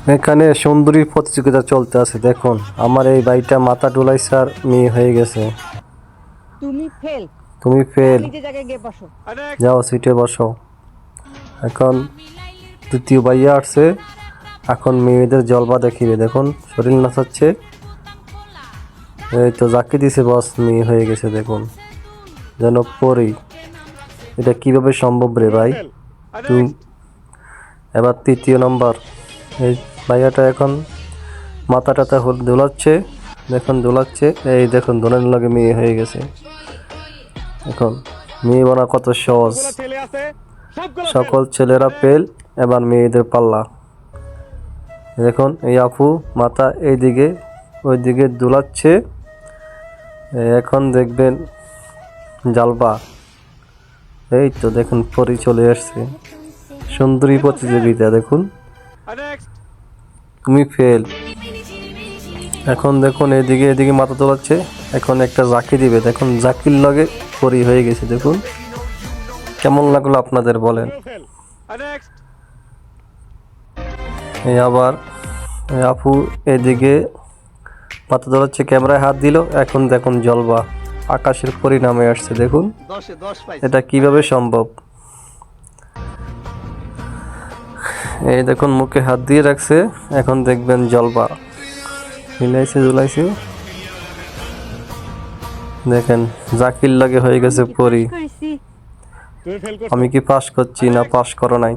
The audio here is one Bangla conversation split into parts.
এখানে সুন্দরী প্রতিযোগিতা চলতে আছে। দেখুন আমার এই ভাইটা মাথা ডুলাইছে আর মেয়ে হয়ে গেছে। তুমি ফেল। যাও সিটে বসো। এখন তৃতীয় ভাইয়া আসছে, এখন মেয়েদের জলবা দেখিবে। দেখুন শরীর নাচাচ্ছে। এই তো জাকি দিছে বস, মেয়ে হয়ে গেছে। দেখুন যেন পরি। এটা কিভাবে সম্ভব রে ভাই? তুই এবার তৃতীয় নম্বর। এই ভাইয়াটা এখন মাথা টাথা দোলাচ্ছে। দেখুন দোলাচ্ছে, এই দেখুন দোলার লাগে মেয়ে হয়ে গেছে। এখন মেয়ে বানা কত সহজ। সকল ছেলেরা পেল, এবার মেয়েদের পাল্লা। দেখুন এই আপু মাথা এইদিকে ওইদিকে দোলাচ্ছে। এখন দেখবেন জালবা। এই তো দেখুন পরি চলে আসছে। সুন্দরী প্রতিযোগিতা। দেখুন তুমি ফেল। এখন দেখুন এদিকে এদিকে মাথা তোলাচ্ছে। এখন একটা জাকি দিবে। দেখুন জাকির লগে পরি হয়ে গেছে। দেখুন কেমন লাগলো আপনাদের বলেন। এই আবার আপু এদিকে মাথা তোলাচ্ছে, ক্যামেরায় হাত দিল। এখন দেখুন জলবা, আকাশের পরিণামে আসছে। দেখুন এটা কিভাবে সম্ভব। এই দেখুন মুখে হাত দিয়ে রাখছে। এখন দেখবেন জলবা হিলাইছে জুলাইছে। দেখেন জাকির লাগে হয়ে গেছে পরি। আমি কি পাস করছি না পাস করো নাই?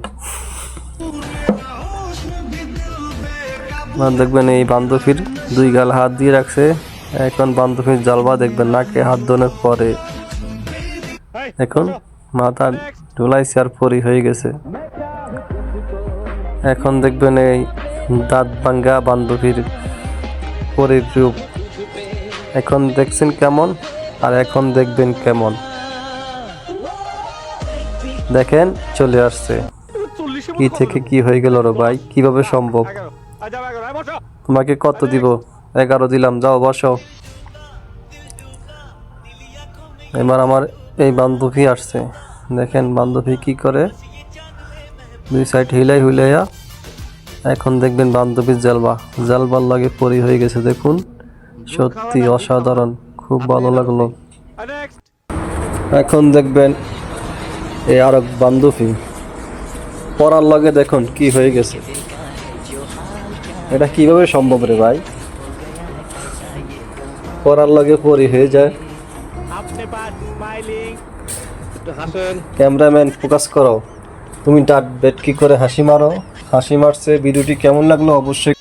দেখবেন এই বান্ধবীর দুই গাল হাত দিয়ে রাখছে। এখন বান্ধবীর জলবা দেখবেন নাকে হাত ধোনের পরে। এখন মাথা ঢুলাইছে আর পরি হয়ে গেছে। এখন দেখবেন এই দাঁত ভাঙ্গা বান্ধবীর পরির রূপ। এখন দেখছেন কেমন, আর এখন দেখবেন কেমন। দেখেন চলে আসছে। কি থেকে কি হয়ে গেল রে ভাই? কিভাবে সম্ভব? তোমাকে কত দিব? 11 দিলাম, যাও বসো। এবার আমার এই বান্ধবী আসছে। দেখেন বান্ধবী কি করে, দুই সাইড হিলাই হুলাইয়া। এখন দেখবেন বান্ধবীর জালবার লাগে পরি হয়ে গেছে। দেখুন সত্যি অসাধারণ, খুব ভালো লাগলো। এখন দেখবেন এই আর এক বান্ধবী পরার লগে দেখুন কি হয়ে গেছে। এটা কিভাবে সম্ভব রে ভাই? পরার লগে পরি হয়ে যায়। ক্যামেরাম্যান ফোকাস করো। তুমি ডাট বেট কি করে হাসি মারো। হাসি মারছে। ভিডিওটি কেমন লাগলো অবশ্যই